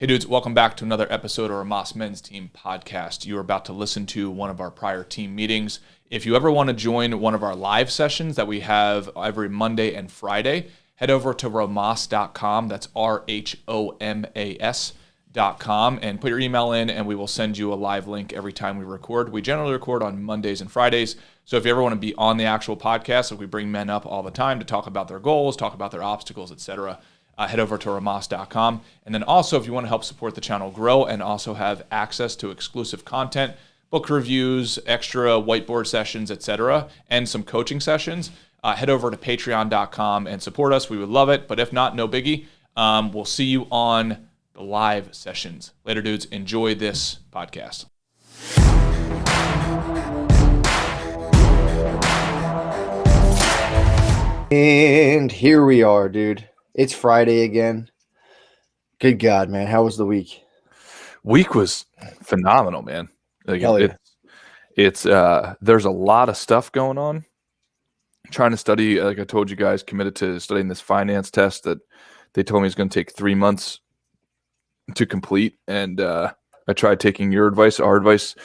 Hey dudes, welcome back to another episode of our Rhomas Men's Team podcast. You are about to listen to one of our prior team meetings. If you ever want to join one of our live sessions that we have every Monday and Friday, head over to rhomas.com. That's RHOMAS.com and put your email in and we will send you a live link every time we record. We generally record on Mondays and Fridays. So if you ever want to be on the actual podcast, like we bring men up all the time to talk about their goals, talk about their obstacles, etc., head over to rhomas.com. And then also, if you want to help support the channel grow and also have access to exclusive content, book reviews, extra whiteboard sessions, etc., and some coaching sessions, head over to patreon.com and support us. We would love it. But if not, no biggie. We'll see you on the live sessions. Later, dudes. Enjoy this podcast. And here we are, dude. It's Friday again. Good God, man. How was the week? Week was phenomenal, man. Like, Hell yeah. It's there's a lot of stuff going on. I'm trying to study, like I told you guys, committed to studying this finance test that they told me is going to take 3 months to complete. And I tried taking your advice, our advice,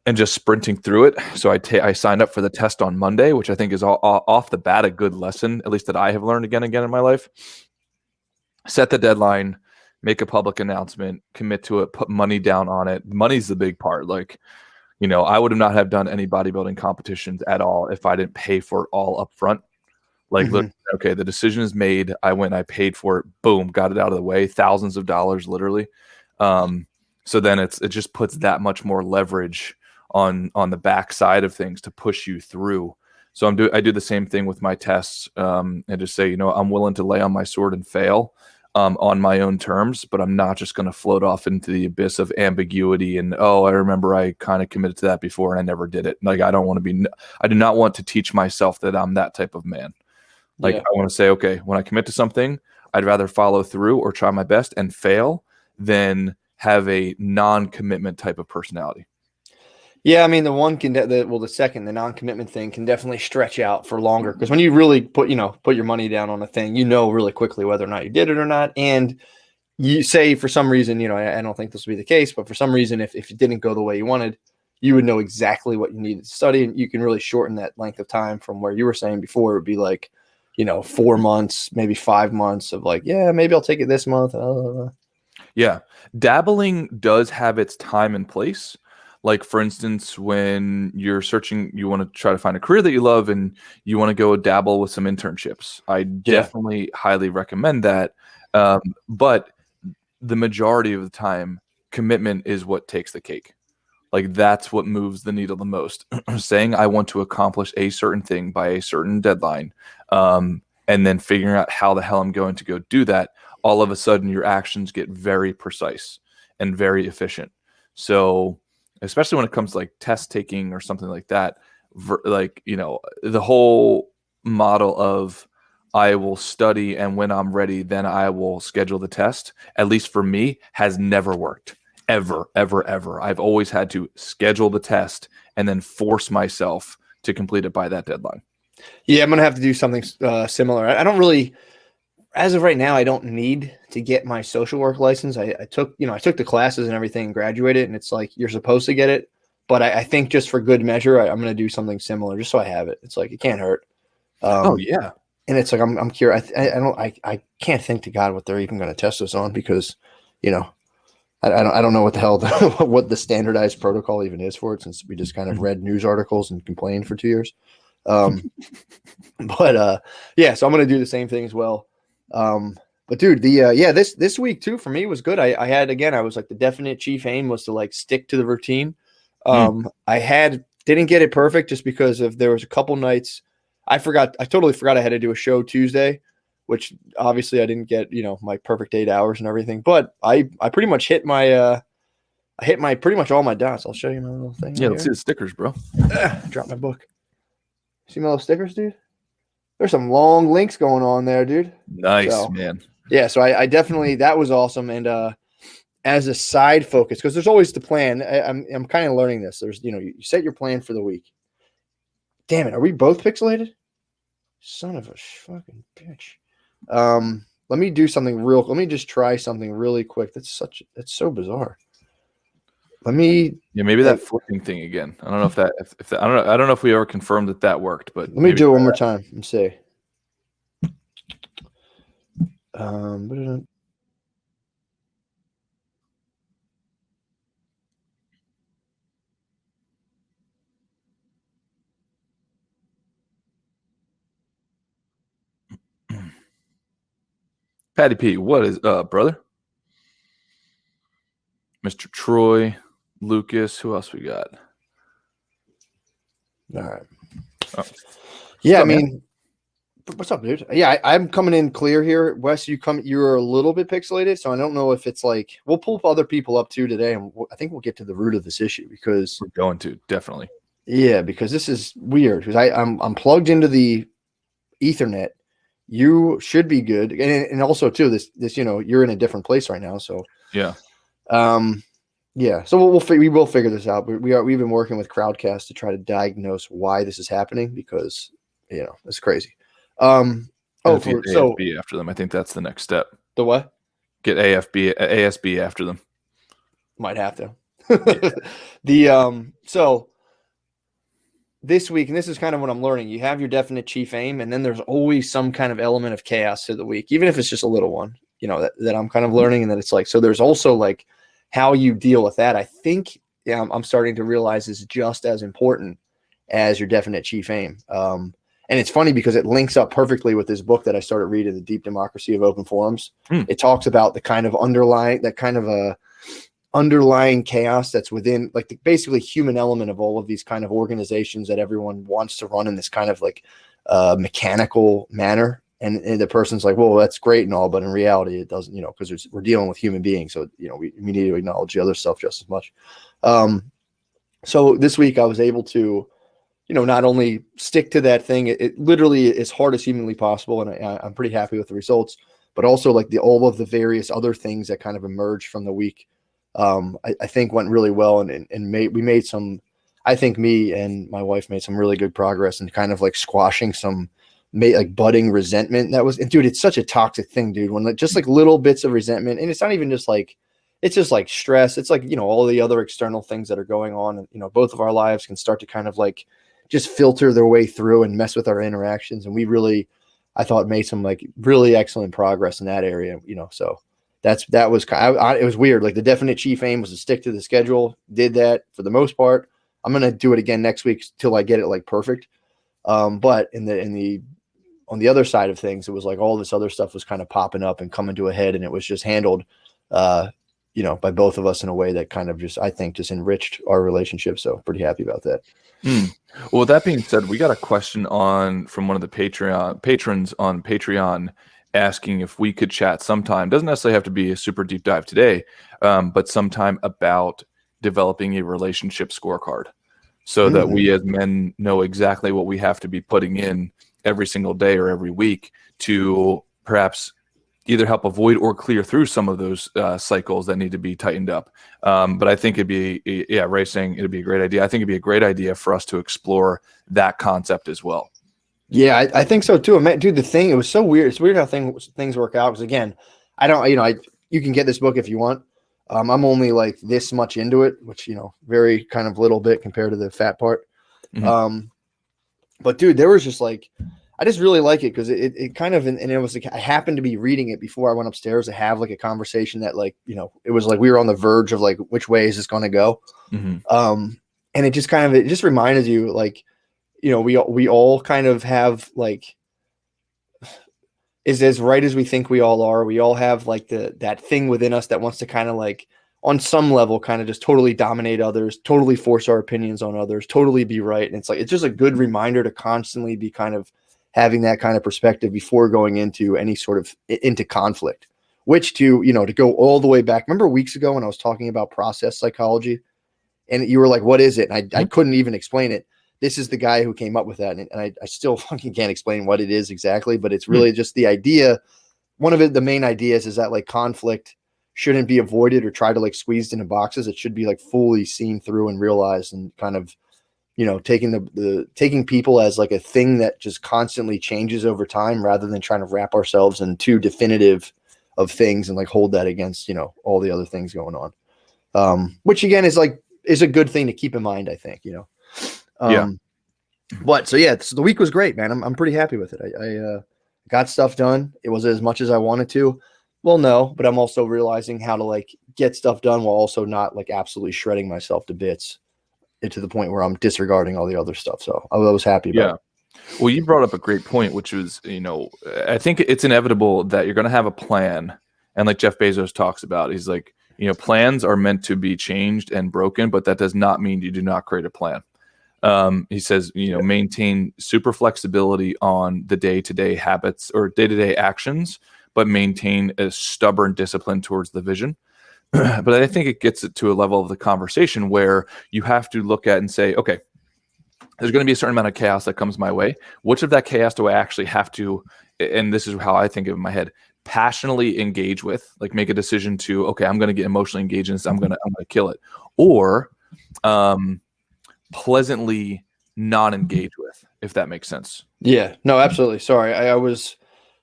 and just sprinting through it. So I signed up for the test on Monday, which I think is off the bat a good lesson, at least that I have learned again and again in my life. Set the deadline, make a public announcement, commit to it, put money down on it. Money's the big part. Like, you know, I would have not have done any bodybuilding competitions at all if I didn't pay for it all up front. Like, look, okay, the decision is made. I went, I paid for it. Boom, got it out of the way. Thousands of dollars, literally. So then it just puts that much more leverage on the back side of things to push you through. So I do the same thing with my tests, and just say, you know, I'm willing to lay on my sword and fail on my own terms, but I'm not just going to float off into the abyss of ambiguity and, oh, I remember I kind of committed to that before and I never did it. Like, I do not want to teach myself that I'm that type of man. Like, I want to say, okay, when I commit to something, I'd rather follow through or try my best and fail than have a non-commitment type of personality. Yeah, I mean, the non-commitment thing can definitely stretch out for longer, because when you really put your money down on a thing, you know really quickly whether or not you did it or not. And you say for some reason, you know, I don't think this will be the case, but for some reason, if it didn't go the way you wanted, you would know exactly what you needed to study, and you can really shorten that length of time from where you were saying before. It would be like, 4 months, maybe 5 months of like, yeah, maybe I'll take it this month. Yeah. Dabbling does have its time and place. Like, for instance, when you're searching, you want to try to find a career that you love and you want to go dabble with some internships. I definitely highly recommend that. But the majority of the time, commitment is what takes the cake. Like, that's what moves the needle the most. Saying I want to accomplish a certain thing by a certain deadline, and then figuring out how the hell I'm going to go do that, all of a sudden your actions get very precise and very efficient. So especially when it comes to like test taking or something like that, like, you know, the whole model of I will study and when I'm ready, then I will schedule the test, at least for me, has never worked. Ever, ever, ever. I've always had to schedule the test and then force myself to complete it by that deadline. Yeah, I'm going to have to do something similar. I don't really, as of right now, I don't need to get my social work license. I took the classes and everything and graduated, and it's like you're supposed to get it. But I think just for good measure, I'm going to do something similar just so I have it. It's like, it can't hurt. Oh yeah. And it's like, I'm curious. I can't think to God what they're even going to test us on, because, I don't know what the hell what the standardized protocol even is for it, since we just kind of read news articles and complained for 2 years. So I'm going to do the same thing as well. But dude, this week too for me was good. I was like, the definite chief aim was to like stick to the routine. Didn't get it perfect just because there was a couple nights I totally forgot I had to do a show Tuesday, which obviously I didn't get, my perfect 8 hours and everything, but I pretty much hit my pretty much all my dots. I'll show you my little thing. Yeah, let's see the stickers, bro. Drop my book. See my little stickers, dude? There's some long links going on there, dude. Nice, man. Yeah, so I definitely, that was awesome. And as a side focus, because there's always the plan. I'm kind of learning this. There's, you set your plan for the week. Damn it, are we both pixelated? Son of a fucking bitch. let me do something real. Let me just try something really quick. That's so bizarre. Let me. Yeah, maybe that flipping thing again. I don't know if that. If that, I don't know if we ever confirmed that worked. But let me do it one more time and see. Patty P, what is brother? Mr. Troy, Lucas, who else we got? All right. Oh. Yeah, What's up, I mean, what's up, dude? Yeah, I'm coming in clear here. Wes, you're a little bit pixelated, so I don't know if it's like we'll pull other people up too today, and I think we'll get to the root of this issue because we're going to definitely. Yeah, because this is weird because I'm plugged into the Ethernet. You should be good, and also too this you're in a different place right now, so yeah. Yeah, so we will figure this out. We've been working with Crowdcast to try to diagnose why this is happening because it's crazy. ASB after them. I think that's the next step. The what? Get ASB after them. Might have to. So this week, and this is kind of what I'm learning. You have your definite chief aim, and then there's always some kind of element of chaos to the week, even if it's just a little one. That I'm kind of learning, and that it's like so. There's also like how you deal with that. I think I'm starting to realize is just as important as your definite chief aim. And it's funny because it links up perfectly with this book that I started reading, The Deep Democracy of Open Forums. It talks about the kind of underlying chaos that's within like the basically human element of all of these kind of organizations that everyone wants to run in this kind of like mechanical manner. And the person's like, well, that's great and all, but in reality, it doesn't, because we're dealing with human beings. So, we need to acknowledge the other stuff just as much. So this week I was able to, not only stick to that thing, it literally as hard as humanly possible. And I'm pretty happy with the results, but also like all of the various other things that kind of emerged from the week, I think went really well. And we made some, I think me and my wife made some really good progress and kind of like squashing some like budding resentment that was, and dude, it's such a toxic thing, dude, when just like little bits of resentment, and it's not even just like, it's just like stress. It's like, all the other external things that are going on, and, both of our lives can start to kind of like just filter their way through and mess with our interactions. And we really, I thought, made some like really excellent progress in that area, so it was weird. Like the definite chief aim was to stick to the schedule, did that for the most part. I'm going to do it again next week till I get it like perfect. But on the other side of things, it was like all this other stuff was kind of popping up and coming to a head, and it was just handled, by both of us in a way that kind of just, I think, just enriched our relationship. So pretty happy about that. Well, with that being said, we got a question from one of the patrons on Patreon asking if we could chat sometime. Doesn't necessarily have to be a super deep dive today, but sometime about developing a relationship scorecard so that we as men know exactly what we have to be putting in every single day or every week to perhaps either help avoid or clear through some of those cycles that need to be tightened up. But I think Ray's saying it'd be a great idea. I think it'd be a great idea for us to explore that concept as well. Yeah, I think so too. Dude, it was so weird. It's weird how things work out. Because again, I don't, you can get this book if you want. I'm only like this much into it, which, very kind of little bit compared to the fat part. But dude, there was just like, I just really like it because it kind of, and it was like, I happened to be reading it before I went upstairs to have like a conversation that like, it was like, we were on the verge of like, which way is this going to go? And it just reminded you like, we all kind of have like, is as right as we think we all are. We all have like that thing within us that wants to kind of like, on some level, kind of just totally dominate others, totally force our opinions on others, totally be right. And it's like, it's just a good reminder to constantly be kind of having that kind of perspective before going into any sort of into conflict, which to go all the way back. Remember weeks ago when I was talking about process psychology and you were like, what is it? And I couldn't even explain it. This is the guy who came up with that. And I still fucking can't explain what it is exactly, but it's really just the idea. One of the main ideas is that like conflict shouldn't be avoided or try to like squeezed into boxes. It should be like fully seen through and realized and kind of, taking people as like a thing that just constantly changes over time, rather than trying to wrap ourselves in too definitive of things and like hold that against, all the other things going on. Which again is a good thing to keep in mind, I think, Yeah. But so the week was great, man. I'm pretty happy with it. I got stuff done. It was as much as I wanted to. Well, no, but I'm also realizing how to like get stuff done while also not like absolutely shredding myself to bits, to the point where I'm disregarding all the other stuff. So I was happy about it. Well, you brought up a great point, which was, I think it's inevitable that you're going to have a plan. And like Jeff Bezos talks about, he's like, plans are meant to be changed and broken, but that does not mean you do not create a plan. He says, maintain super flexibility on the day-to-day habits or day-to-day actions, but maintain a stubborn discipline towards the vision. But I think it gets it to a level of the conversation where you have to look at and say, okay, there's going to be a certain amount of chaos that comes my way. Which of that chaos do I actually have to, and this is how I think of it in my head, passionately engage with, like make a decision to, okay, I'm going to get emotionally engaged in this. I'm going to kill it. Or pleasantly non-engage with, if that makes sense. Yeah, no, absolutely. Sorry. I was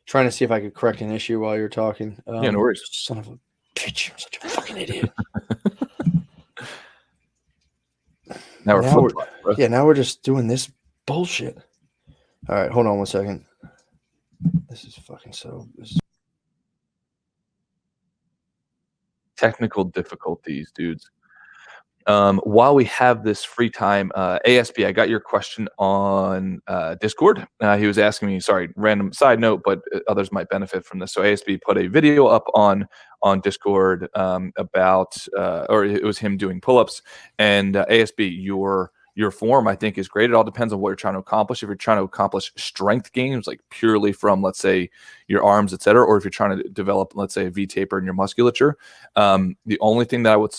trying to see if I could correct an issue while you're talking. Yeah, no worries. Son of a bitch. I'm such a fucking idiot. Now we're just doing this bullshit. All right, hold on 1 second. This is fucking technical difficulties, dudes. While we have this free time, ASB, I got your question on Discord. He was asking me, sorry, random side note, but others might benefit from this. So ASB put a video up on Discord about, or it was him doing pull-ups. And ASB, your form, I think, is great. It all depends on what you're trying to accomplish. If you're trying to accomplish strength gains, like purely from, let's say, your arms, et cetera, or if you're trying to develop, let's say, a V-taper in your musculature, the only thing that I would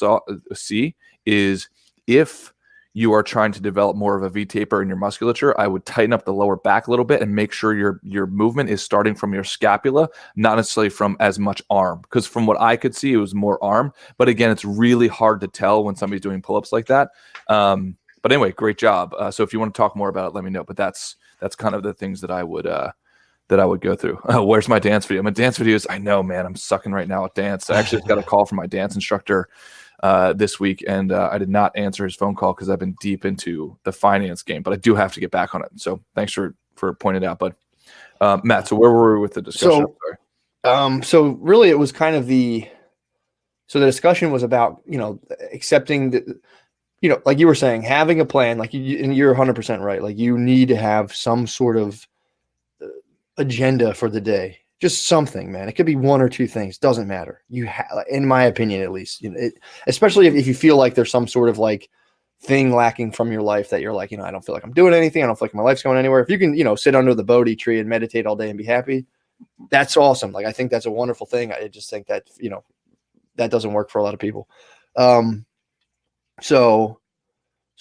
see is if you are trying to develop more of a V-taper in your musculature, I would tighten up the lower back a little bit and make sure your movement is starting from your scapula, not necessarily from as much arm. Because from what I could see, it was more arm. But again, it's really hard to tell when somebody's doing pull-ups like that. But anyway, great job. So if you want to talk more about it, let me know. But that's kind of the things that I would go through. Where's my dance video? My dance videos, I know, man, I'm sucking right now at dance. I actually got a call from my dance instructor this week, and I did not answer his phone call because I've been deep into the finance game, but I do have to get back on it. So thanks for pointing it out, bud. Matt, so where were we with the discussion? So really it was kind of the discussion was about, accepting that, like you were saying, having a plan, like and you're 100% right. Like you need to have some sort of agenda for the day. Just something, man. It could be one or two things. Doesn't matter. You have, in my opinion, at least, especially if you feel like there's some sort of like thing lacking from your life that you're like, I don't feel like I'm doing anything. I don't feel like my life's going anywhere. If you can, sit under the Bodhi tree and meditate all day and be happy, that's awesome. Like, I think that's a wonderful thing. I just think that, that doesn't work for a lot of people. So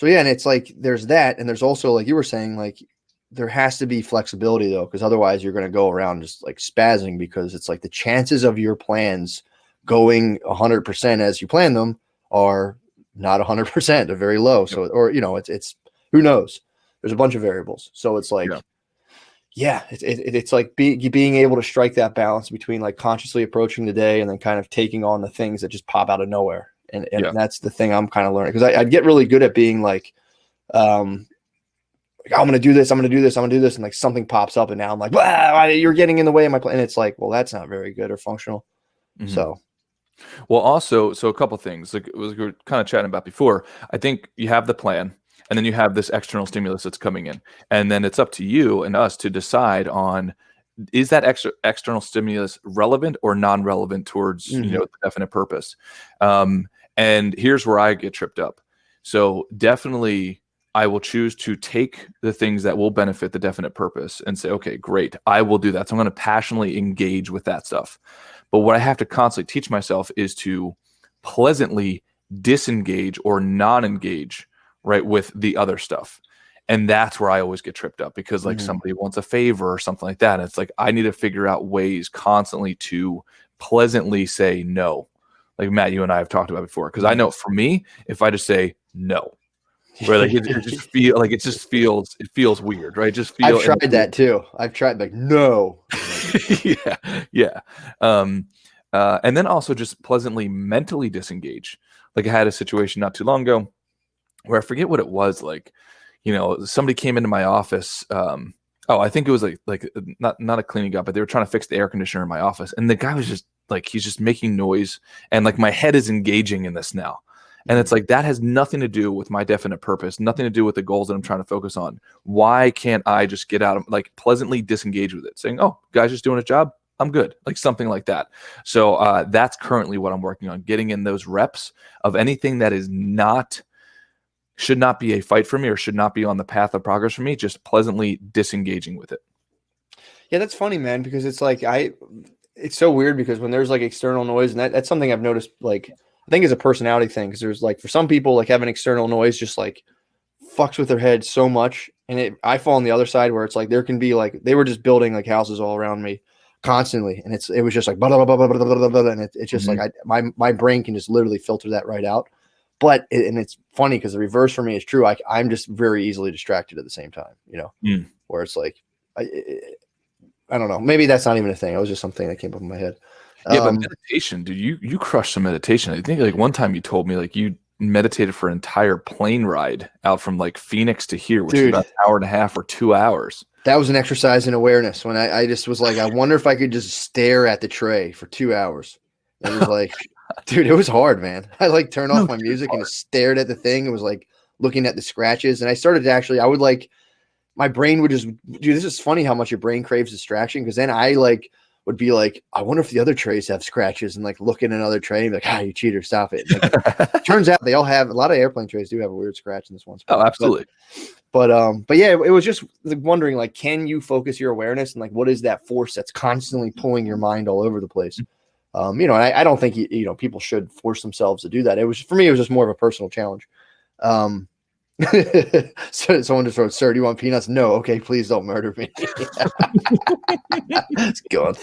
yeah. And it's like, there's that. And there's also, like you were saying, like, there has to be flexibility though, because otherwise you're going to go around just like spazzing, because it's like the chances of your plans going 100% as you plan them are not 100%. They're very low. So, or, it's who knows? There's a bunch of variables. So it's like, it's like being able to strike that balance between like consciously approaching the day and then kind of taking on the things that just pop out of nowhere. And that's the thing I'm kind of learning, because I'd get really good at being like, I'm going to do this. I'm going to do this. I'm going to do this. And like something pops up and now I'm like, wow, you're getting in the way of my plan. And it's like, well, that's not very good or functional. Mm-hmm. So. Well, also, so a couple of things like we were kind of chatting about before. I think you have the plan, and then you have this external stimulus that's coming in, and then it's up to you and us to decide on, is that external stimulus relevant or non-relevant towards the definite purpose. And here's where I get tripped up. So definitely, I will choose to take the things that will benefit the definite purpose and say, okay, great, I will do that. So I'm going to passionately engage with that stuff. But what I have to constantly teach myself is to pleasantly disengage or non-engage, right, with the other stuff. And that's where I always get tripped up, because like somebody wants a favor or something like that. And it's like, I need to figure out ways constantly to pleasantly say no. Like Matt, you and I have talked about before, because I know for me, if I just say no, where like it just feels weird, right? I've tried that too. I've tried like no. Yeah. And then also just pleasantly mentally disengage. Like I had a situation not too long ago where I forget what it was. Like, somebody came into my office. I think it was like not a cleaning guy, but they were trying to fix the air conditioner in my office, and the guy was just like he's just making noise, and like my head is engaging in this now. And it's like that has nothing to do with my definite purpose, nothing to do with the goals that I'm trying to focus on. Why can't I just get out of like pleasantly disengage with it, saying, "Oh, guy's just doing his job. I'm good," like something like that. So that's currently what I'm working on, getting in those reps of anything that is should not be a fight for me or should not be on the path of progress for me, just pleasantly disengaging with it. Yeah, that's funny, man, because it's like it's so weird because when there's like external noise, and that's something I've noticed, like I think it's a personality thing, because there's like for some people like having external noise just like fucks with their head so much, and I fall on the other side where it's like there can be like they were just building like houses all around me constantly, and it was just like blah, blah, blah, blah, blah, blah, blah, and it's just like my brain can just literally filter that right out. But and it's funny because the reverse for me is true. I'm just very easily distracted at the same time, where it's like I don't know. Maybe that's not even a thing. It was just something that came up in my head. Yeah, but meditation, dude, you crush some meditation. I think like one time you told me like you meditated for an entire plane ride out from like Phoenix to here, which is about an hour and a half or 2 hours. That was an exercise in awareness when I just was like, I wonder if I could just stare at the tray for 2 hours. It was like, dude, it was hard, man. I like turned off my music and just stared at the thing. It was like looking at the scratches. And I started to actually, I would like, my brain would just, dude, this is funny how much your brain craves distraction. Cause then I like would be like, I wonder if the other trays have scratches, and like look at another tray and be like, you cheater, stop it. Like, turns out they all have, a lot of airplane trays do have a weird scratch in this one spot. Oh, absolutely. But yeah, it was just wondering, like, can you focus your awareness, and like, what is that force that's constantly pulling your mind all over the place? And I don't think, people should force themselves to do that. It was, for me, it was just more of a personal challenge. So someone just wrote, "Sir, do you want peanuts?" No. Okay, please don't murder me. It's good.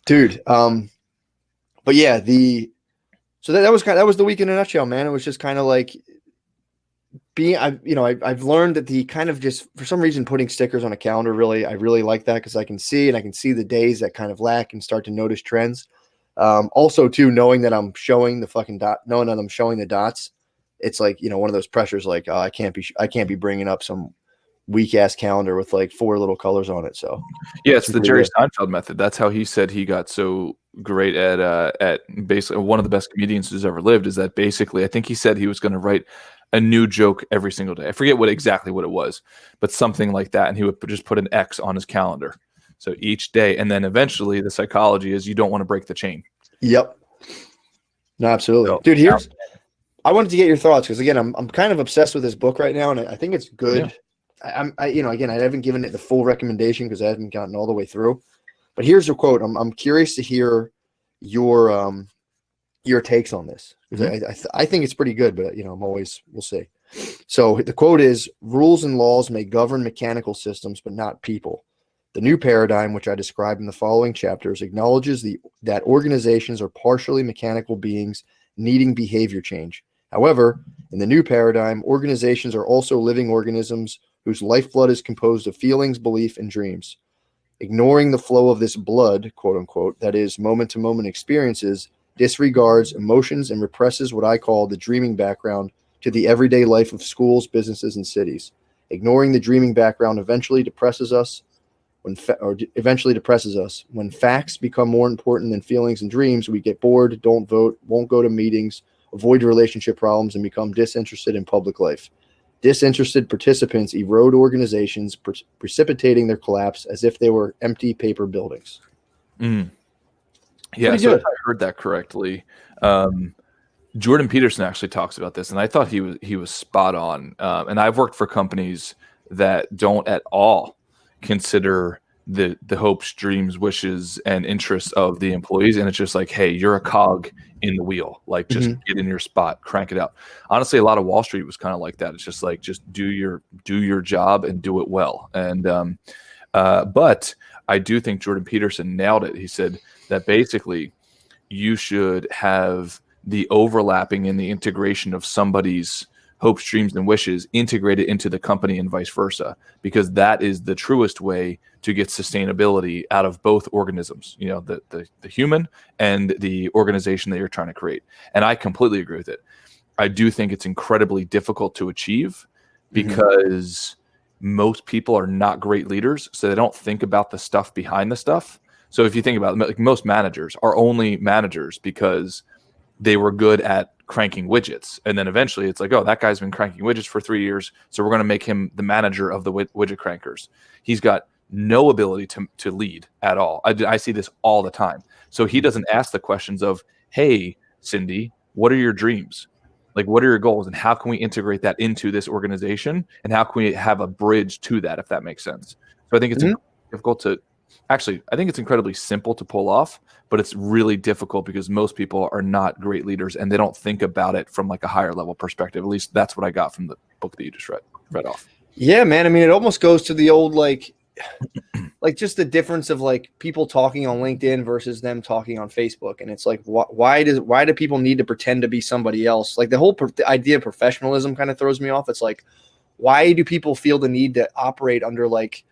Dude. But yeah, so that was the week in a nutshell, man. It was just kind of like I've learned that the kind of just for some reason putting stickers on a calendar, I really like that, because I can see the days that kind of lack and start to notice trends. Also too, knowing that I'm showing the fucking dot, knowing that I'm showing the dots, it's like, one of those pressures, like, I can't be bringing up some weak ass calendar with like 4 little colors on it. So yeah, it's the Jerry Seinfeld method. That's how he said he got so great at basically one of the best comedians who's ever lived, is that basically, I think he said he was going to write a new joke every single day. I forget exactly what it was, but something like that. And he would just put an X on his calendar. So each day. And then eventually the psychology is you don't want to break the chain. Yep. No, absolutely. So, dude, I wanted to get your thoughts, because again, I'm kind of obsessed with this book right now, and I think it's good. Yeah. Again, I haven't given it the full recommendation because I haven't gotten all the way through. But here's a quote. I'm curious to hear your takes on this, because I think it's pretty good, but we'll see. So the quote is, "Rules and laws may govern mechanical systems, but not people. The new paradigm, which I describe in the following chapters, acknowledges that organizations are partially mechanical beings needing behavior change. However, in the new paradigm, organizations are also living organisms whose lifeblood is composed of feelings, belief, and dreams. Ignoring the flow of this blood, quote unquote, that is moment-to-moment experiences, disregards emotions and represses what I call the dreaming background to the everyday life of schools, businesses, and cities. Ignoring the dreaming background eventually depresses us. When facts become more important than feelings and dreams, we get bored, don't vote, won't go to meetings, avoid relationship problems, and become disinterested in public life. Disinterested participants erode organizations, precipitating their collapse as if they were empty paper buildings." Yeah, so if I heard that correctly, Jordan Peterson actually talks about this, and I thought he was spot on. And I've worked for companies that don't at all consider the hopes, dreams, wishes, and interests of the employees, and it's just like, hey, you're a cog in the wheel, like just get in your spot, crank it out. Honestly, a lot of Wall Street was kind of like that. It's just like, just do your job and do it well. And but I do think Jordan Peterson nailed it. He said that basically you should have the overlapping and the integration of somebody's hopes, dreams, and wishes, integrate it into the company and vice versa, because that is the truest way to get sustainability out of both organisms, the human and the organization that you're trying to create. And I completely agree with it. I do think it's incredibly difficult to achieve because most people are not great leaders, so they don't think about the stuff behind the stuff. So if you think about it, like most managers are only managers because they were good at cranking widgets. And then eventually it's like, oh, that guy's been cranking widgets for 3 years, so we're going to make him the manager of the widget crankers. He's got no ability to lead at all. I see this all the time. So he doesn't ask the questions of, hey, Cindy, what are your dreams? Like, what are your goals, and how can we integrate that into this organization, and how can we have a bridge to that, if that makes sense? So I think it's difficult to actually, I think it's incredibly simple to pull off, but it's really difficult because most people are not great leaders and they don't think about it from like a higher level perspective. At least that's what I got from the book that you just read off. Yeah, man. I mean, it almost goes to the old, like just the difference of like people talking on LinkedIn versus them talking on Facebook. And it's like, why do people need to pretend to be somebody else? Like the whole the idea of professionalism kind of throws me off. It's like, why do people feel the need to operate under like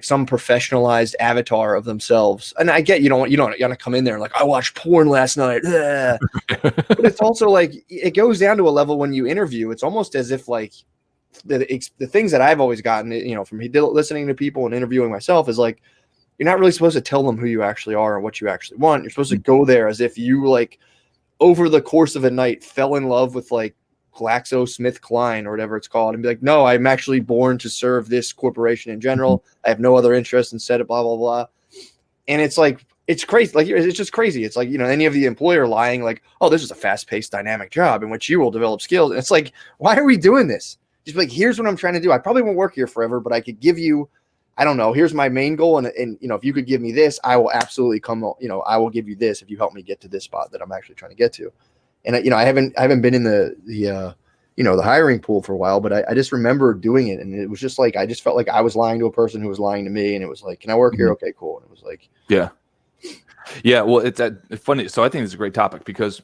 some professionalized avatar of themselves? And I get, you don't want to come in there and like, I watched porn last night. But it's also like, it goes down to a level when you interview, it's almost as if like the things that I've always gotten, from listening to people and interviewing myself is like, you're not really supposed to tell them who you actually are and what you actually want. You're supposed to go there as if you like over the course of a night fell in love with like GlaxoSmithKline or whatever it's called, and be like, no, I'm actually born to serve this corporation in general. I have no other interest instead of blah, blah, blah. And it's like, it's crazy. Like, it's just crazy. It's like, any of the employer lying like, oh, this is a fast-paced dynamic job in which you will develop skills. And it's like, why are we doing this? Just like, here's what I'm trying to do. I probably won't work here forever, but I could give you, I don't know, here's my main goal. And if you could give me this, I will absolutely I will give you this if you help me get to this spot that I'm actually trying to get to. And, I haven't been in the hiring pool for a while, but I just remember doing it. And it was just like, I just felt like I was lying to a person who was lying to me. And it was like, can I work here? Okay, cool. And it was like, yeah. Well, it's funny. So I think it's a great topic because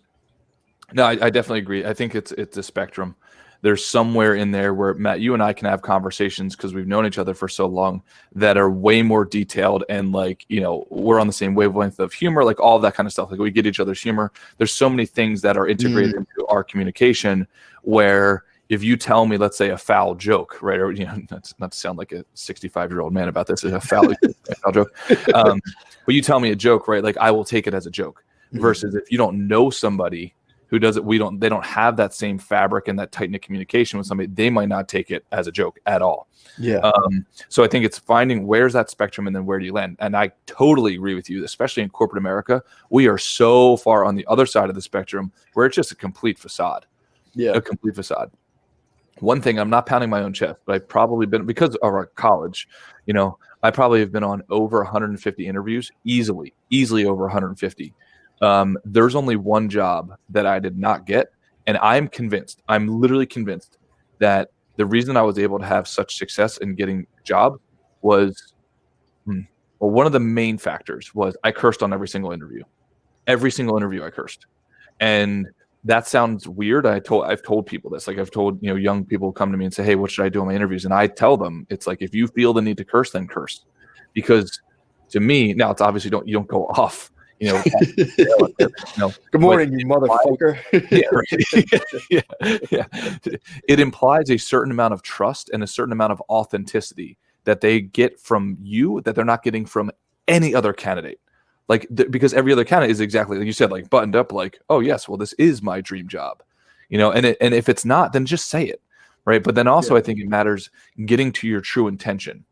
no, I definitely agree. I think it's a spectrum. There's somewhere in there where, Matt, you and I can have conversations because we've known each other for so long that are way more detailed and like, we're on the same wavelength of humor, like all of that kind of stuff. Like we get each other's humor. There's so many things that are integrated into our communication where if you tell me, let's say a foul joke, right? Or, that's not to sound like a 65-year-old man about this, is a foul joke. But you tell me a joke, right? Like I will take it as a joke versus if you don't know somebody who does it, they don't have that same fabric and that tight-knit communication with somebody, they might not take it as a joke at all. Yeah. So I think it's finding where's that spectrum and then where do you land? And I totally agree with you, especially in corporate America. We are so far on the other side of the spectrum where it's just a complete facade. Yeah. A complete facade. One thing, I'm not pounding my own chest, but I've probably been, because of our college, I probably have been on over 150 interviews, easily over 150. There's only one job that I did not get. And I'm literally convinced that the reason I was able to have such success in getting a job was, one of the main factors was I cursed on every single interview. Every single interview I cursed. And that sounds weird. I've told people this, like I've told, young people come to me and say, hey, what should I do in my interviews? And I tell them, it's like, if you feel the need to curse, then curse. Because to me, now it's obviously you don't go off. Good morning, you motherfucker. Yeah. It implies a certain amount of trust and a certain amount of authenticity that they get from you that they're not getting from any other candidate. Like, because every other candidate is exactly like you said, like buttoned up, like, oh yes, well, this is my dream job, and if it's not, then just say it, right? But then also, I think it matters getting to your true intention.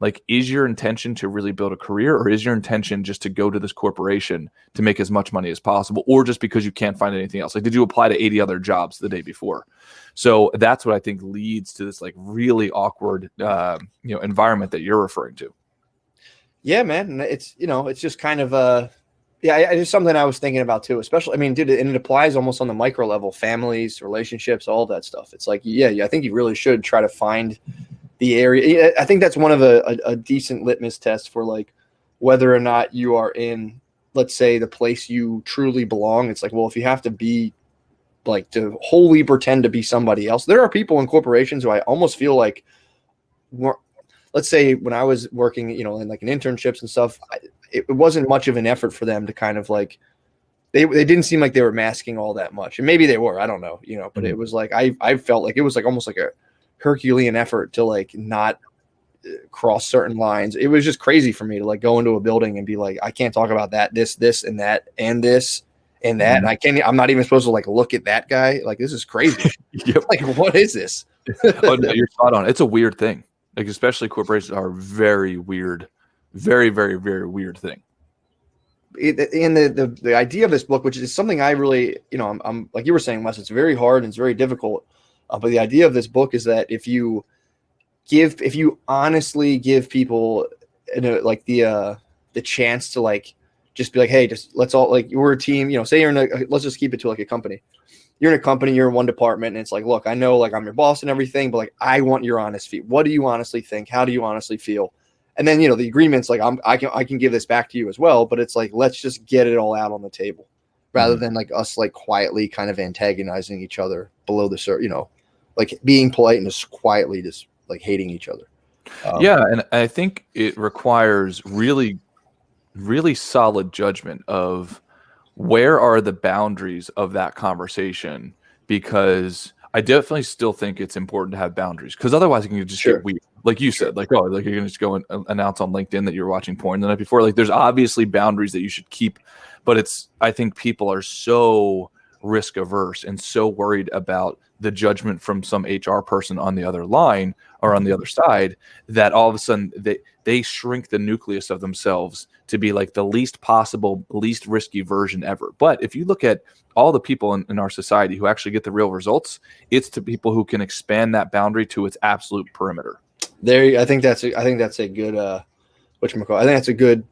Like, is your intention to really build a career, or is your intention just to go to this corporation to make as much money as possible, or just because you can't find anything else? Like, did you apply to 80 other jobs the day before? So that's what I think leads to this like really awkward, environment that you're referring to. Yeah, man. And it's, it's just kind of, it's something I was thinking about too, especially, I mean, dude, and it applies almost on the micro level, families, relationships, all that stuff. It's like, I think you really should try to find the area. I think that's one of a decent litmus test for like whether or not you are in, let's say, the place you truly belong. It's like, well, if you have to be like to wholly pretend to be somebody else. There are people in corporations who I almost feel like, let's say when I was working, in like in internships and stuff, it wasn't much of an effort for them to kind of like, they didn't seem like they were masking all that much. And maybe they were, I don't know, but it was like, I felt like it was like almost like a Herculean effort to like not cross certain lines. It was just crazy for me to like go into a building and be like, I can't talk about that, this, and that, and this, and that. And I'm not even supposed to like look at that guy. Like, this is crazy. Yep. Like, what is this? Oh, no, you're spot on. It's a weird thing. Like, especially corporations are very weird, very, very, very weird thing. And the idea of this book, which is something I really, I'm like you were saying, Wes, it's very hard and it's very difficult. But the idea of this book is that if you honestly give people like the chance to like just be like, hey, just let's all like, we're a team, say you're let's just keep it to like a company. You're in a company, you're in one department, and it's like, look, I know like I'm your boss and everything, but like I want your honest feedback. What do you honestly think? How do you honestly feel? And then the agreement's like I can give this back to you as well, but it's like, let's just get it all out on the table rather than like us like quietly kind of antagonizing each other below the surface, like being polite and just quietly just like hating each other. Yeah, and I think it requires really, really solid judgment of where are the boundaries of that conversation, because I definitely still think it's important to have boundaries, because otherwise it can just get weird. Like you said, like, oh, like you're going to just go and announce on LinkedIn that you're watching porn the night before. Like, there's obviously boundaries that you should keep, but I think people are so risk averse and so worried about the judgment from some HR person on the other line or on the other side that all of a sudden they shrink the nucleus of themselves to be like the least possible, least risky version ever. But if you look at all the people in our society who actually get the real results, it's to people who can expand that boundary to its absolute perimeter. I think that's a good whatchamacallit. I think that's a good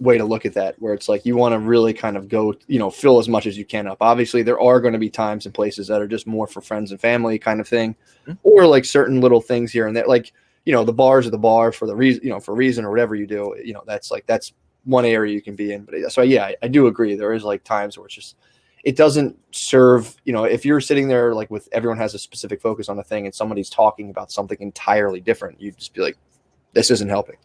way to look at that, where it's like you want to really kind of go, fill as much as you can up. Obviously, there are going to be times and places that are just more for friends and family kind of thing, or like certain little things here and there, like the bars are the bar for the reason, for a reason or whatever you do. That's one area you can be in. But so yeah, I do agree. There is like times where it's just it doesn't serve. If you're sitting there like with everyone has a specific focus on a thing and somebody's talking about something entirely different, you just be like, this isn't helping.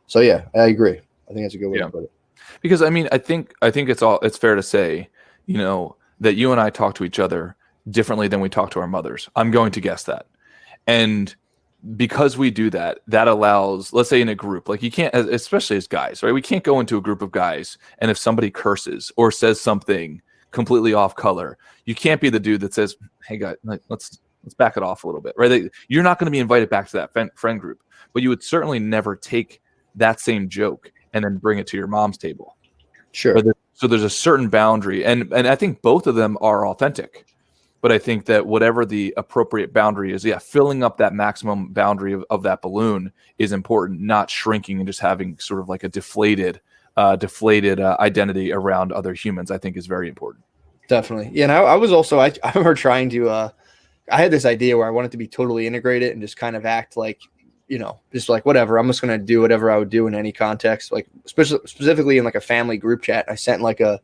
So yeah, I agree. I think that's a good way to put it. Because I mean, I think it's fair to say, that you and I talk to each other differently than we talk to our mothers. I'm going to guess that. And because we do that, that allows, let's say in a group, like you can't, especially as guys, right? We can't go into a group of guys, and if somebody curses or says something completely off color, you can't be the dude that says, hey guys, let's back it off a little bit, right? You're not going to be invited back to that friend group, but you would certainly never take that same joke and then bring it to your mom's table. Sure. So there's a certain boundary, and I think both of them are authentic. But I think that whatever the appropriate boundary is, filling up that maximum boundary of that balloon is important, not shrinking and just having sort of like a deflated identity around other humans, I think is very important. Definitely. Yeah. And I was also, I remember trying to, I had this idea where I wanted to be totally integrated and just kind of act like, just like whatever, I'm just going to do whatever I would do in any context, like specifically in like a family group chat. I sent like a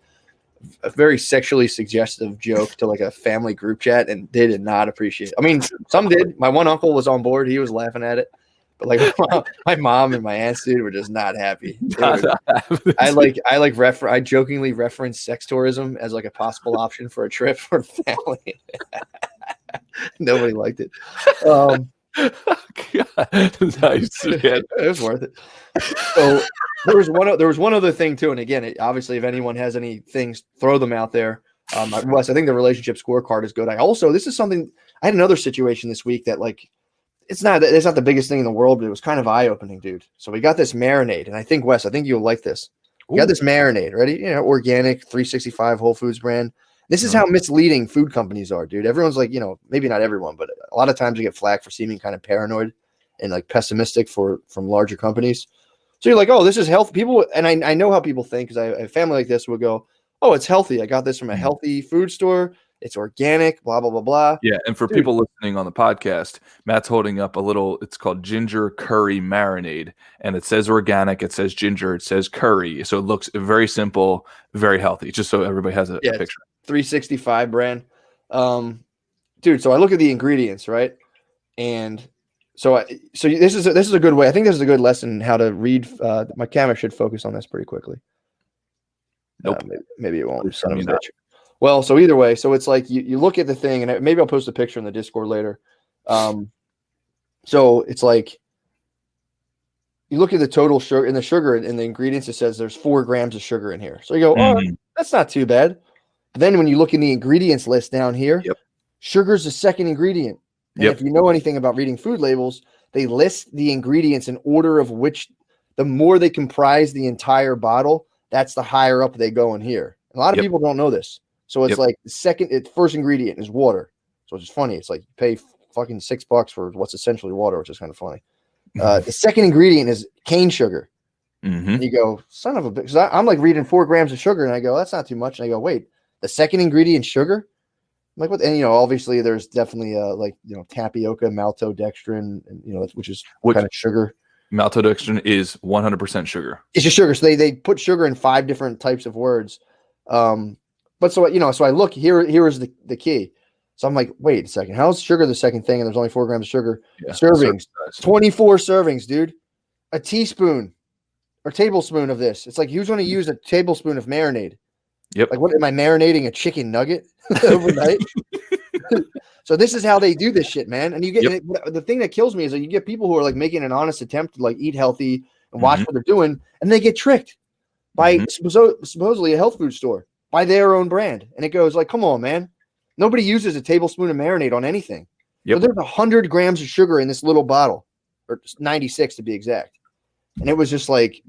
very sexually suggestive joke to like a family group chat, and they did not appreciate it. I mean, some did. My one uncle was on board. He was laughing at it. But like my mom and my aunts, dude, were just not happy. I jokingly referenced sex tourism as like a possible option for a trip for the family. Nobody liked it. Nice. It was worth it. So there was one other thing too, and again, obviously, if anyone has any things, throw them out there. Wes, I think the relationship scorecard is good. This is something. I had another situation this week that like it's not the biggest thing in the world, but it was kind of eye opening, dude. So we got this marinade, and I think Wes, you'll like this. We got this marinade, ready? Organic, 365 Whole Foods brand. This is how misleading food companies are, dude. Everyone's like, maybe not everyone, but a lot of times you get flack for seeming kind of paranoid and like pessimistic from larger companies. So you're like, oh, this is healthy. People, and I know how people think, because I have a family like this will go, oh, it's healthy. I got this from a healthy food store. It's organic, blah, blah, blah, blah. Yeah, and for people listening on the podcast, Matt's holding up it's called ginger curry marinade, and it says organic, it says ginger, it says curry. So it looks very simple, very healthy, just so everybody has a picture. 365 brand. Dude, so I look at the ingredients, right? And so this is a good way. I think this is a good lesson how to read. My camera should focus on this pretty quickly. Nope. Maybe it won't. Please Son tell of me a bitch. Well, so either way, so it's like you look at the thing, and maybe I'll post a picture in the Discord later. So it's like you look at the total sugar in the sugar and the ingredients. It says there's 4 grams of sugar in here. So you go, oh, that's not too bad. But then when you look in the ingredients list down here, Yep. sugar's the second ingredient. And Yep. if you know anything about reading food labels, they list the ingredients in order of which the more they comprise the entire bottle, that's the higher up they go in here. A lot of people don't know this. So it's like the first ingredient is water. So it's just funny. It's like you pay fucking $6 for what's essentially water, which is kind of funny. The second ingredient is cane sugar. And you go, son of a bitch. I'm like reading 4 grams of sugar, and I go, that's not too much. And I go, wait, the second ingredient, sugar? I'm like, what? And obviously there's definitely tapioca, maltodextrin, and which is kind of sugar. Maltodextrin is 100% sugar. It's just sugar. So they put sugar in 5 different types of words. But so I look here is the key. So I'm like, wait a second, how's sugar the second thing? And there's only 4 grams of sugar. Yeah, servings, 24 servings, dude. A teaspoon or tablespoon of this. It's like, who's going to use a tablespoon of marinade? Yep. Like, what am I marinating a chicken nugget overnight? So this is how they do this shit, man. And you get the thing that kills me is that you get people who are like making an honest attempt to like eat healthy and watch what they're doing, and they get tricked by supposedly a health food store by their own brand. And it goes like, come on, man. Nobody uses a tablespoon of marinade on anything. So there's 100 grams of sugar in this little bottle, or 96 to be exact. And it was just like,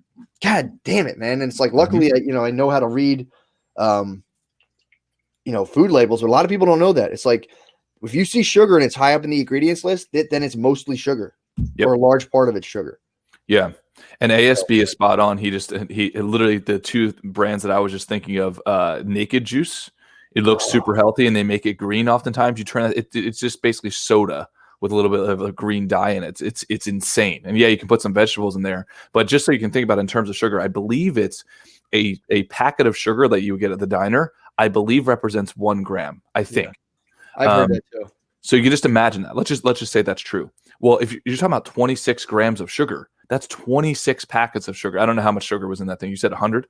God damn it, man. And it's like, luckily, I know how to read, food labels. A lot of people don't know that. It's like, if you see sugar and it's high up in the ingredients list, then it's mostly sugar, or a large part of it's sugar. Yeah. And ASB is spot on. He literally, the 2 brands that I was just thinking of, Naked Juice. It looks super healthy, and they make it green. Oftentimes, you turn it's just basically soda with a little bit of a green dye in it. It's insane. And yeah, you can put some vegetables in there, but just so you can think about it in terms of sugar, I believe it's a packet of sugar that you would get at the diner. I believe represents 1 gram. I think. Yeah. I've heard that too. So you can just imagine that. Let's just say that's true. Well, if you're talking about 26 grams of sugar, that's 26 packets of sugar. I don't know how much sugar was in that thing. You said 100.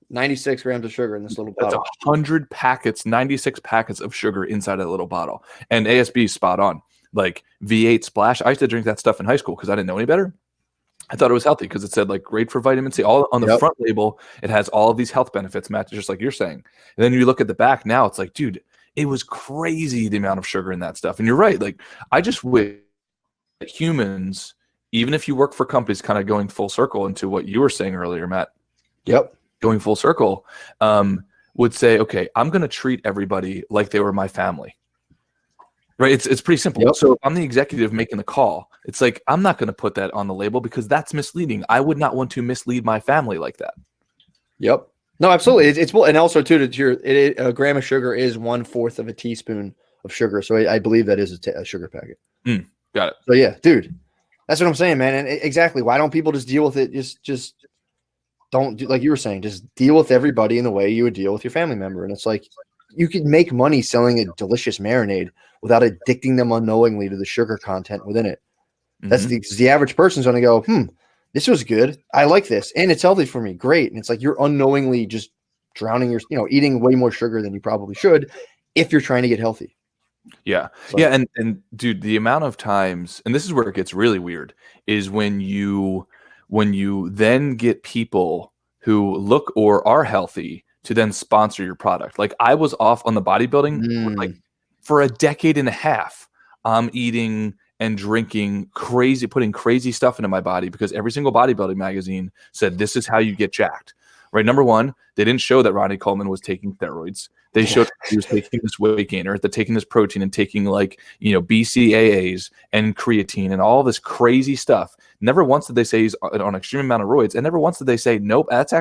96 grams of sugar in this little bottle. That's 100 packets, 96 packets of sugar inside a little bottle. And ASB is spot on. Like V8 Splash. I used to drink that stuff in high school because I didn't know any better. I thought it was healthy because it said like great for vitamin C. All on the front label, it has all of these health benefits, Matt, just like you're saying. And then you look at the back now, it's like, dude, it was crazy the amount of sugar in that stuff. And you're right. Like, I just wish that humans, even if you work for companies, kind of going full circle into what you were saying earlier, Matt. Yep. Going full circle, would say, okay, I'm going to treat everybody like they were my family. Right? It's pretty simple. Yep. So if I'm the executive making the call, it's like, I'm not going to put that on the label because that's misleading. I would not want to mislead my family like that. Yep. No, absolutely. It's and also too, a gram of sugar is 1/4 of a teaspoon of sugar. So I believe that is a sugar packet. Got it. So yeah, dude, that's what I'm saying, man. And exactly. Why don't people just deal with it? Just don't do, like you were saying, just deal with everybody in the way you would deal with your family member. And it's like, you could make money selling a delicious marinade without addicting them unknowingly to the sugar content within it. That's the average person's going to go, this was good. I like this. And it's healthy for me. Great. And it's like, you're unknowingly just drowning eating way more sugar than you probably should if you're trying to get healthy. Yeah. So, yeah. And dude, the amount of times, and this is where it gets really weird, is when you then get people who look or are healthy to then sponsor your product. Like, I was off on the bodybuilding like for a decade and a half. I'm eating and drinking crazy, putting crazy stuff into my body because every single bodybuilding magazine said this is how you get jacked. Right? Number one, they didn't show that Ronnie Coleman was taking steroids. They showed he was taking this weight gainer, taking this protein and taking BCAAs and creatine and all this crazy stuff. Never once did they say he's on an extreme amount of roids, and never once did they say, nope, that's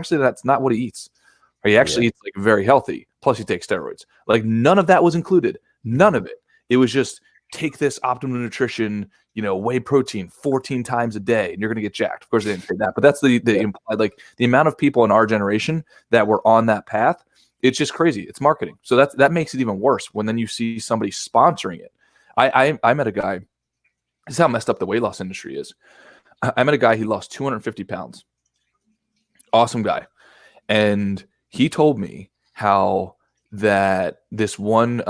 not what he eats. Or he actually eats like very healthy, plus he takes steroids. Like, none of that was included. None of it. It was just take this optimum nutrition, whey protein 14 times a day, and you're going to get jacked. Of course, they didn't say that, but that's the implied, like, the amount of people in our generation that were on that path It's just crazy. It's marketing. So that makes it even worse when then you see somebody sponsoring it. I met a guy. This is how messed up the weight loss industry is. I met a guy, he lost 250 pounds. Awesome guy. And he told me how that this one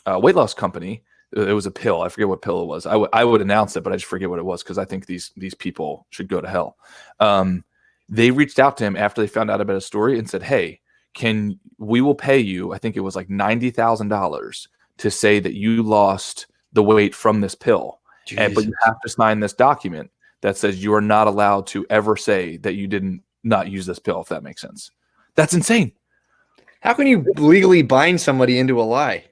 weight loss company, it was a pill. I forget what pill it was. I would announce it, but I just forget what it was because I think these people should go to hell. They reached out to him after they found out about his story and said, hey, we will pay you, I think it was like $90,000 to say that you lost the weight from this pill. But you have to sign this document that says you are not allowed to ever say that you didn't not use this pill, if that makes sense. That's insane. How can you legally bind somebody into a lie?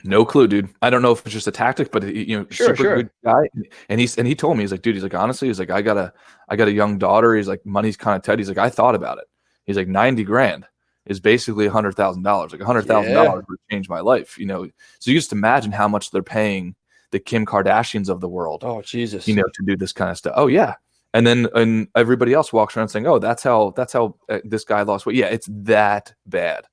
No clue, dude. I don't know if it's just a tactic, but super good guy. And he told me, he's like, dude, he's like, honestly, he's like, I got a young daughter. He's like, money's kind of tight. He's like, I thought about it. He's like, 90 grand is basically $100,000. Like $100,000 would change my life. So you just imagine how much they're paying the Kim Kardashians of the world. Oh, Jesus. To do this kind of stuff. Oh yeah. And everybody else walks around saying, oh, that's how this guy lost weight. Yeah. It's that bad.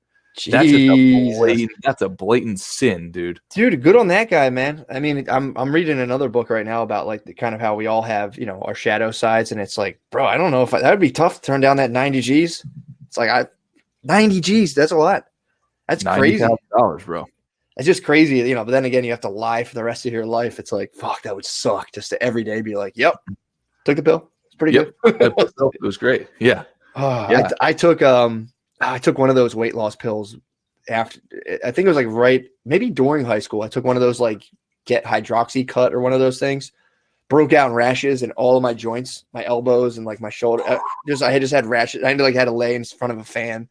That's a blatant sin, dude. Dude, good on that guy, man. I mean, I'm reading another book right now about like the kind of how we all have, our shadow sides, and it's like, bro, I don't know if that would be tough to turn down that 90 G's. It's like 90 G's, that's a lot. That's crazy. $90,000, bro. It's just crazy, but then again, you have to lie for the rest of your life. It's like, fuck, that would suck just to every day be like, yep, took the pill. It's pretty good. It was great. Yeah. Yeah. I took one of those weight loss pills after, I think it was like maybe during high school. I took one of those like Get Hydroxy Cut or one of those things. Broke out in rashes in all of my joints, my elbows and like my shoulder. I just had rashes. I had to lay in front of a fan.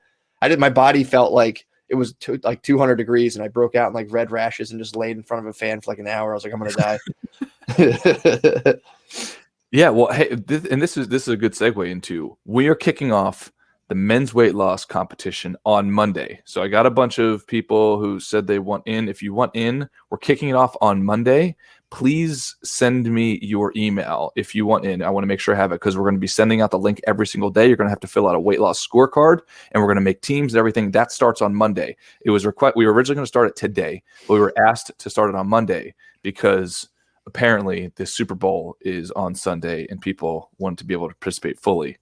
My body felt like it was like 200 degrees, and I broke out in like red rashes and just laid in front of a fan for like an hour. I was like, I'm gonna die. Yeah, well, hey, this is a good segue into, we are kicking off the men's weight loss competition on Monday. So I got a bunch of people who said they want in. If you want in, we're kicking it off on Monday. Please send me your email if you want in. I want to make sure I have it because we're going to be sending out the link every single day. You're going to have to fill out a weight loss scorecard, and we're going to make teams and everything. That starts on Monday. We were originally going to start it today, but we were asked to start it on Monday because apparently the Super Bowl is on Sunday and people want to be able to participate fully.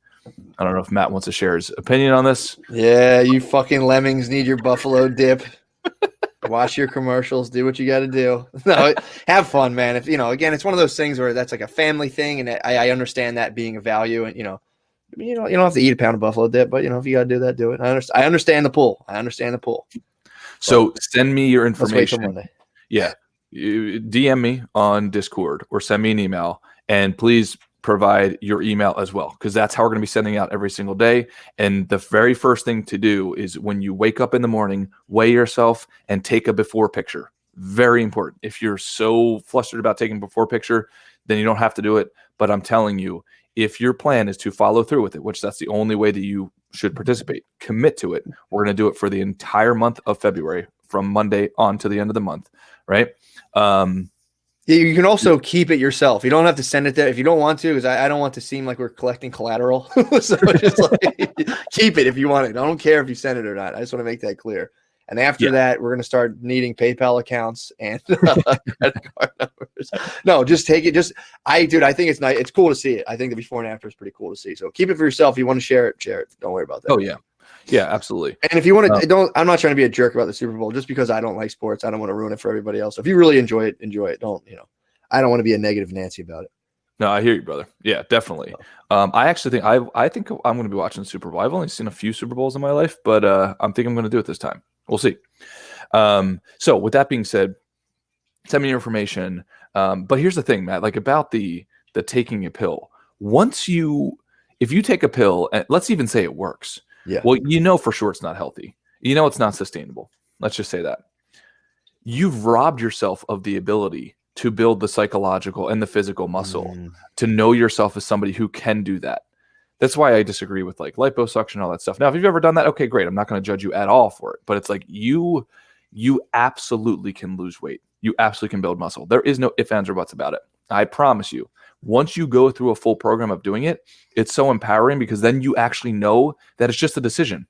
I don't know if Matt wants to share his opinion on this. Yeah, you fucking lemmings need your buffalo dip. Watch your commercials. Do what you got to do. No, have fun, man. If again, it's one of those things where that's like a family thing, and I understand that being a value. And you don't have to eat a pound of buffalo dip, but if you got to do that, do it. I understand the pull. So send me your information. Let's wait till Monday. Yeah, you DM me on Discord or send me an email, and please provide your email as well, because that's how we're going to be sending out every single day. And the very first thing to do is when you wake up in the morning, weigh yourself and take a before picture. Very important. If you're so flustered about taking a before picture, then you don't have to do it. But I'm telling you, if your plan is to follow through with it, which that's the only way that you should participate, commit to it. We're going to do it for the entire month of February, from Monday on to the end of the month, right? You can also keep it yourself. You don't have to send it there if you don't want to, because I don't want to seem like we're collecting collateral. So just like keep it if you want it. I don't care if you send it or not. I just want to make that clear. And after that, we're going to start needing PayPal accounts and credit card numbers. No, just take it. I think it's nice. It's cool to see it. I think the before and after is pretty cool to see. So keep it for yourself. If you want to share it, share it. Don't worry about that. Oh yeah. Yeah, absolutely. And if you want to, I'm not trying to be a jerk about the Super Bowl just because I don't like sports. I don't want to ruin it for everybody else. So if you really enjoy it, enjoy it. I don't want to be a negative Nancy about it. No, I hear you, brother. Yeah, definitely. I actually think I think I'm going to be watching the Super Bowl. I've only seen a few Super Bowls in my life, but I'm going to do it this time. We'll see. So with that being said, send me your information. But here's the thing, Matt, like about the taking a pill. If you take a pill, and let's even say it works. Yeah. Well, for sure it's not healthy. It's not sustainable. Let's just say that. You've robbed yourself of the ability to build the psychological and the physical muscle to know yourself as somebody who can do that. That's why I disagree with like liposuction and all that stuff. Now, if you've ever done that, okay, great. I'm not going to judge you at all for it. But it's like you absolutely can lose weight. You absolutely can build muscle. There is no ifs, ands, or buts about it. I promise you. Once you go through a full program of doing it, it's so empowering because then you actually know that it's just a decision.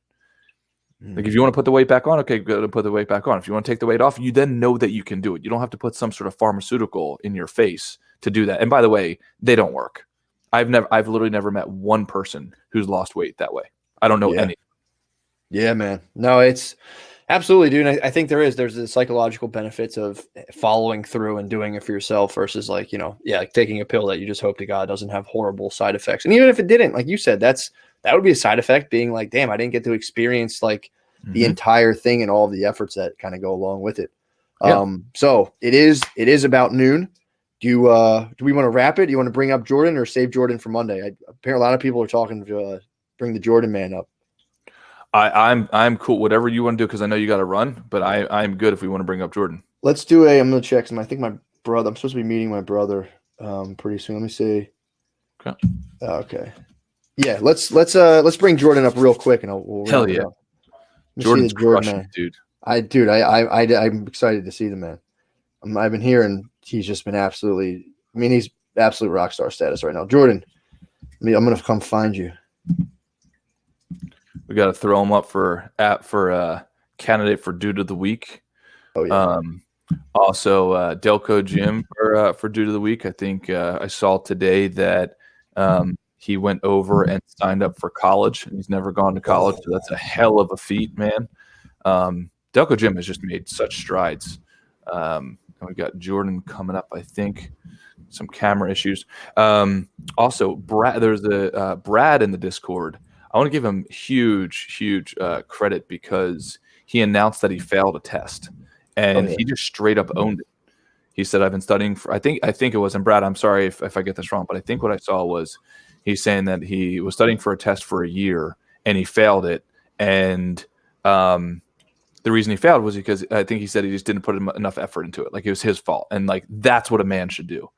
Like if you want to put the weight back on, okay, go to put the weight back on. If you want to take the weight off, you then know that you can do it. You don't have to put some sort of pharmaceutical in your face to do that. And by the way, they don't work. I've literally never met one person who's lost weight that way. I don't know any. Yeah, man. No, it's absolutely, dude. I think there's the psychological benefits of following through and doing it for yourself versus like, like taking a pill that you just hope to God doesn't have horrible side effects. And even if it didn't, like you said, that would be a side effect, being like, damn, I didn't get to experience like the entire thing and all of the efforts that kind of go along with it. Yeah. So it is about noon. Do we want to wrap it? Do you want to bring up Jordan or save Jordan for Monday? Apparently a lot of people are talking to bring the Jordan man up. I'm cool. Whatever you want to do, because I know you got to run, but I'm good if we want to bring up Jordan. Let's do I'm going to check some. I think my brother. I'm supposed to be meeting my brother pretty soon. Let me see. Okay. Okay. Yeah. Let's bring Jordan up real quick, and we'll hell yeah. Jordan's crushing it, dude. I'm excited to see the man. I've been hearing he's just been absolutely. I mean, he's absolute rock star status right now. Jordan, I'm going to come find you. We got to throw him up for candidate for Dude of the Week. Oh yeah. Also, Delco Jim for Dude of the Week. I think I saw today that he went over and signed up for college. He's never gone to college, so that's a hell of a feat, man. Delco Jim has just made such strides. And we got Jordan coming up, I think. Some camera issues. Also, Brad. There's a Brad in the Discord. I want to give him huge credit because he announced that he failed a test, and he just straight up owned it. He said, "I've been studying for." I think it was. And Brad, I'm sorry if I get this wrong, but I think what I saw was he's saying that he was studying for a test for a year and he failed it, and the reason he failed was because I think he said he just didn't put enough effort into it. Like it was his fault, and like that's what a man should do.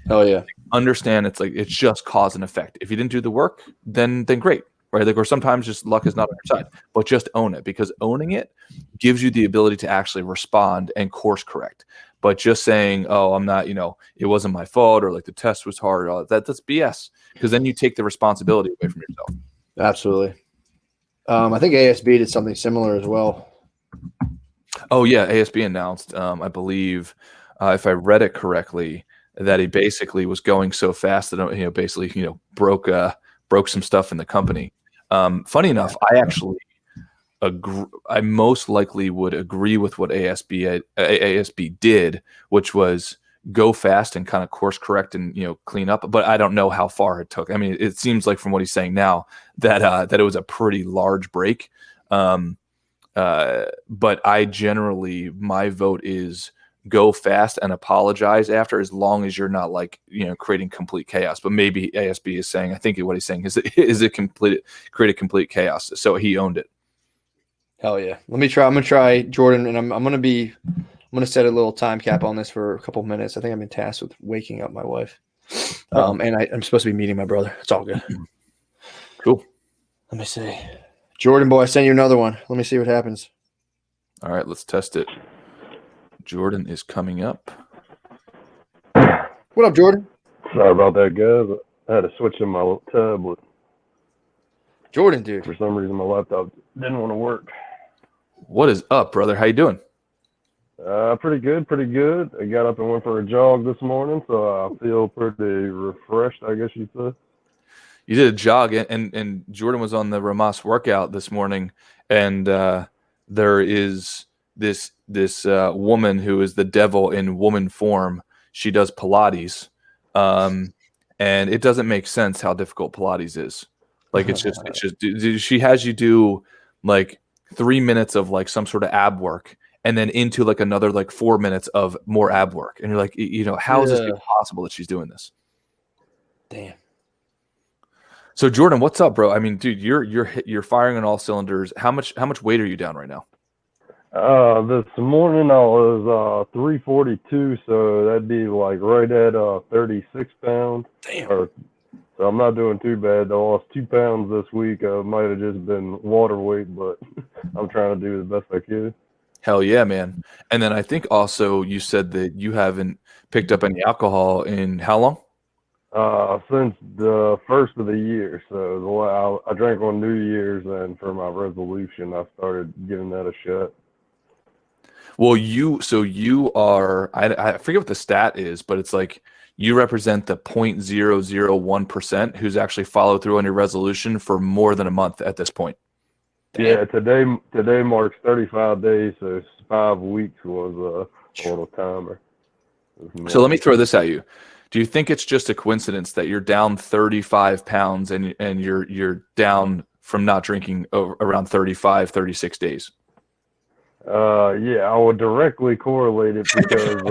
Oh yeah, understand it's just cause and effect. If you didn't do the work, then great. Right, like, or sometimes just luck is not on your side, but just own it, because owning it gives you the ability to actually respond and course correct. But just saying, "Oh, I'm not," it wasn't my fault, or like the test was hard, or that's BS, because then you take the responsibility away from yourself. Absolutely. I think ASB did something similar as well. Oh yeah, ASB announced, I believe, if I read it correctly, that he basically was going so fast that basically broke some stuff in the company. Funny enough, I actually I most likely would agree with what ASB did, which was go fast and kind of course correct and clean up. But I don't know how far it took. I mean, it seems like from what he's saying now that it was a pretty large break. But I generally, my vote is go fast and apologize after, as long as you're not creating complete chaos. But maybe ASB is saying, I think what he's saying is create a complete chaos. So he owned it. Hell yeah. I'm gonna try Jordan, and I'm gonna set a little time cap on this for a couple of minutes. I think I've been tasked with waking up my wife. And I'm supposed to be meeting my brother. It's all good. Cool. Let me see. Jordan boy, I sent you another one. Let me see what happens. All right, let's test it. Jordan is coming up. What up, Jordan? Sorry about that, guys. I had to switch in my tablet. Jordan, dude. For some reason, my laptop didn't want to work. What is up, brother? How you doing? Pretty good. I got up and went for a jog this morning, so I feel pretty refreshed, I guess you'd say. You did a jog, and Jordan was on the Rhomas workout this morning, and there is this woman who is the devil in woman form. She does Pilates, and it doesn't make sense how difficult Pilates is. Like it's just she has you do like 3 minutes of like some sort of ab work, and then into like another like 4 minutes of more ab work, and you're like, how is this even possible that she's doing this? Damn. So Jordan, what's up, bro? I mean, dude, you're firing on all cylinders. How much weight are you down right now? This morning I was 342, so that'd be like right at 36 pounds. Damn. So I'm not doing too bad. I lost 2 pounds this week. Might have just been water weight, but I'm trying to do the best I can. Hell yeah, man. And then I think also you said that you haven't picked up any alcohol in how long? Since the first of the year. So I drank on New Year's, and for my resolution, I started giving that a shot. Well, you are, I forget what the stat is, but it's like you represent the 0.001% who's actually followed through on your resolution for more than a month at this point. Damn. Yeah, today marks 35 days, so 5 weeks was a little timer. So let me throw this at you. Do you think it's just a coincidence that you're down 35 pounds and you're down from not drinking around 35, 36 days? Yeah, I would directly correlate it because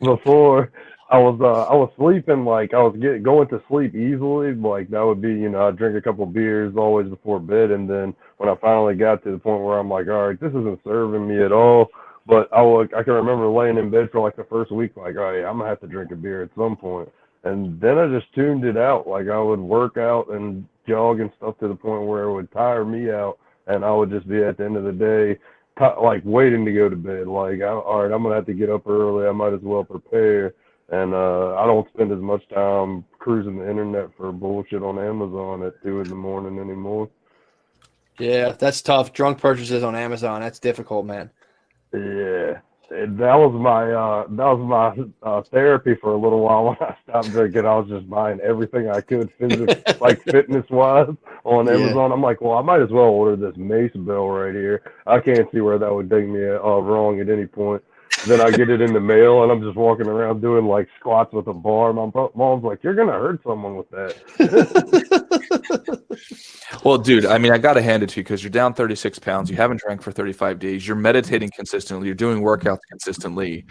before I was sleeping, like I was going to sleep easily. Like that would be, I'd drink a couple beers always before bed, and then when I finally got to the point where I'm like, all right, this isn't serving me at all. But I can remember laying in bed for like the first week, like, oh yeah, I'm gonna have to drink a beer at some point. And then I just tuned it out. Like I would work out and jog and stuff to the point where it would tire me out, and I would just be at the end of the day like waiting to go to bed. Like, all right, I'm gonna have to get up early. I might as well prepare. And I don't spend as much time cruising the internet for bullshit on Amazon at 2 in the morning anymore. Yeah, that's tough. Drunk purchases on Amazon. That's difficult, man. Yeah, that was my therapy for a little while when I stopped drinking. I was just buying everything I could, like fitness wise, on Amazon. I'm like, well, I might as well order this mace bell right here. I can't see where that would take me wrong at any point. Then I get it in the mail, and I'm just walking around doing like squats with a bar. My mom's like, "You're gonna hurt someone with that." Well, dude, I mean, I got to hand it to you because you're down 36 pounds. You haven't drank for 35 days. You're meditating consistently. You're doing workouts consistently.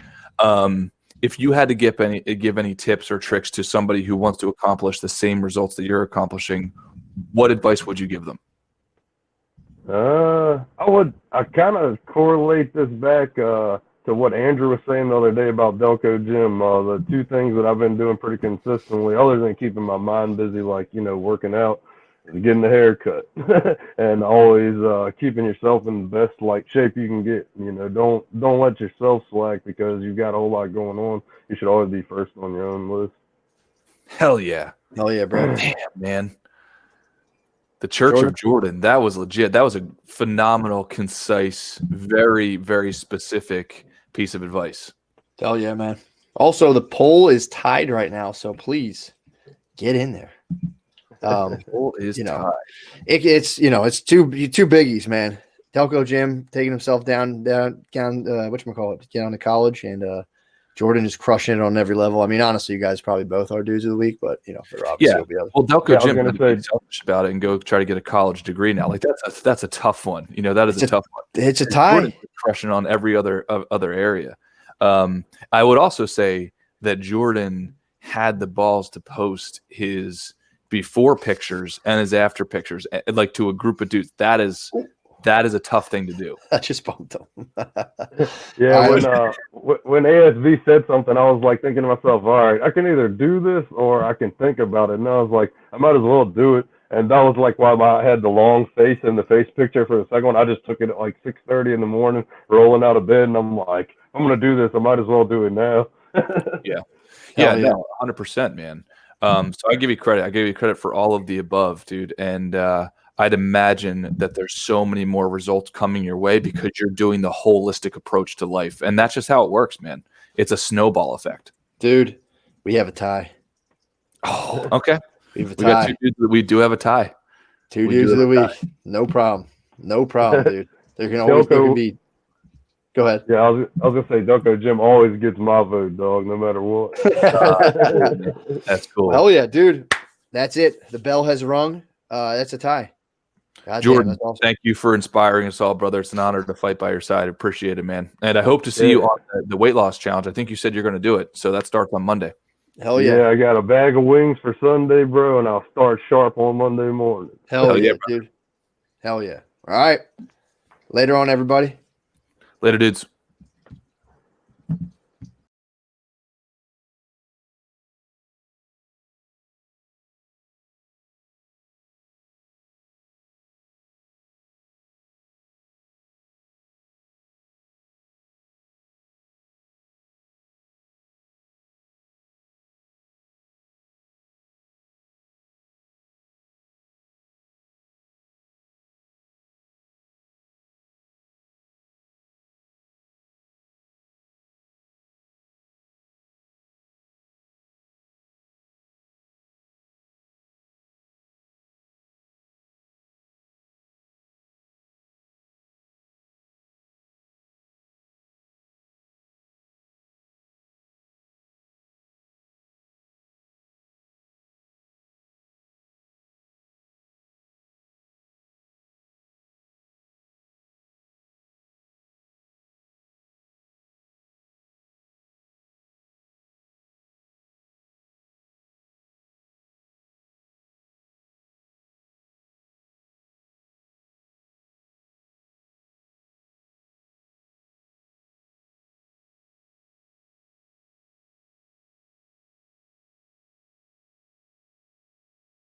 If you had to give any tips or tricks to somebody who wants to accomplish the same results that you're accomplishing, what advice would you give them? I kind of correlate this back to what Andrew was saying the other day about Delco Gym. The two things that I've been doing pretty consistently, other than keeping my mind busy, like, working out, is getting a haircut and always keeping yourself in the best like shape you can get. Don't let yourself slack because you've got a whole lot going on. You should always be first on your own list. Hell yeah. Hell yeah, bro. Damn, man. The Church of Jordan, that was legit. That was a phenomenal, concise, very, very specific piece of advice. Hell yeah, man. Also, the poll is tied right now, so please get in there. Poll is tied. It's two biggies, man. Delco Jim taking himself down whatchamacallit, get on to college, and Jordan is crushing it on every level. I mean, honestly, you guys probably both are dudes of the week, but there obviously will be others. Well, Delco Jim had to be selfish about it and go try to get a college degree now. Like that's a tough one. That is a tough one. It's a tie. Crushing on every other area. I would also say that Jordan had the balls to post his before pictures and his after pictures, like to a group of dudes. That is a tough thing to do. I just bumped him. Yeah, when ASV said something, I was like thinking to myself, all right, I can either do this or I can think about it. And I was like, I might as well do it. And that was like why I had the long face in the face picture for the second one. I just took it at like 6:30 in the morning, rolling out of bed, and I'm like, I'm gonna do this. I might as well do it now. Yeah, no, 100%, man. So I give you credit. I give you credit for all of the above, dude. And I'd imagine that there's so many more results coming your way because you're doing the holistic approach to life. And that's just how it works, man. It's a snowball effect. Dude, we have a tie. Oh, okay. We have a tie. We got two dudes. We do have a tie. Two dudes of the week. No problem, dude. There can always be. Go ahead. Yeah, I was gonna say Delco Jim always gets my vote, dog, no matter what. That's cool. Hell yeah, dude. That's it. The bell has rung. That's a tie. God Jordan, damn, awesome. Thank you for inspiring us all, brother. It's an honor to fight by your side. Appreciate it, man. And I hope to see you on the weight loss challenge. I think you said you're going to do it, so that starts on Monday. Hell yeah. Yeah, I got a bag of wings for Sunday, bro, and I'll start sharp on Monday morning. Hell yeah, dude. Hell yeah. All right. Later on, everybody. Later, dudes.